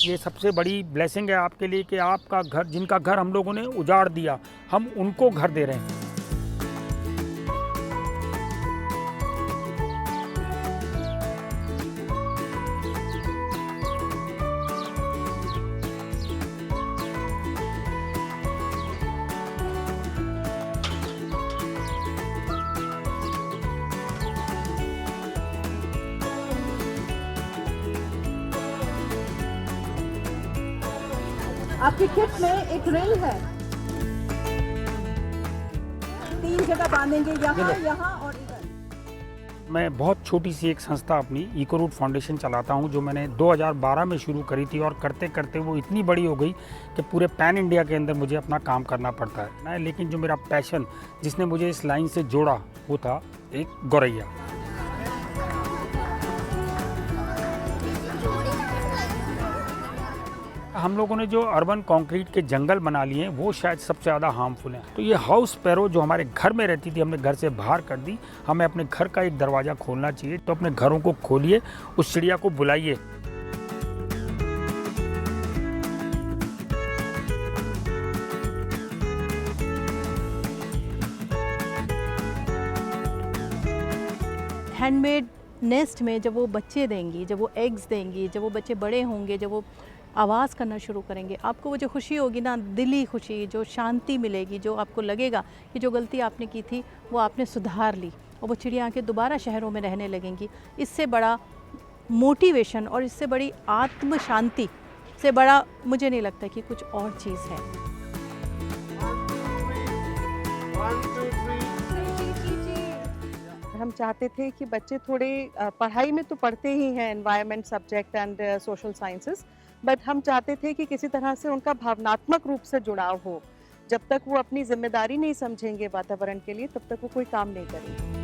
ये सबसे बड़ी ब्लेसिंग है आपके लिए कि आपका घर, जिनका घर हम लोगों ने उजाड़ दिया, हम उनको घर दे रहे हैं। आपकी किट में एक रिंग है, 3 जगह बांधेंगे, यहाँ यहाँ और इधर। मैं बहुत छोटी सी एक संस्था अपनी इको रूट फाउंडेशन चलाता हूँ, जो मैंने 2012 में शुरू करी थी और करते करते वो इतनी बड़ी हो गई कि पूरे पैन इंडिया के अंदर मुझे अपना काम करना पड़ता है। लेकिन जो मेरा पैशन, जिसने मुझे इस लाइन से जोड़ा, वो था एक गौरैया। हम लोगों ने जो अर्बन कंक्रीट के जंगल बना लिए हैं, वो शायद सबसे ज़्यादा हार्मफुल हैं। तो ये हाउस स्पैरो जो हमारे घर में रहती थी, हमने घर से बाहर कर दी। हमें अपने घर का एक दरवाज़ा खोलना चाहिए, तो अपने घरों को खोलिए, उस चिड़िया को बुलाइए। हैंडमेड नेस्ट में जब वो बच्चे देंगी, जब वो एग्स देंगी, जब वो बच्चे बड़े होंगे, जब वो आवाज़ करना शुरू करेंगे, आपको वो जो खुशी होगी ना, दिली खुशी, जो शांति मिलेगी, जो आपको लगेगा कि जो गलती आपने की थी वो आपने सुधार ली, और वो चिड़िया आके दोबारा शहरों में रहने लगेंगी। इससे बड़ा मोटिवेशन और इससे बड़ी आत्म शांति से बड़ा मुझे नहीं लगता कि कुछ और चीज़ है। हम चाहते थे कि बच्चे थोड़े पढ़ाई में तो पढ़ते ही हैं, environment subject and social sciences, but हम चाहते थे कि किसी तरह से उनका भावनात्मक रूप से जुड़ाव हो। जब तक वो अपनी जिम्मेदारी नहीं समझेंगे वातावरण के लिए, तब तक वो कोई काम नहीं करेंगे।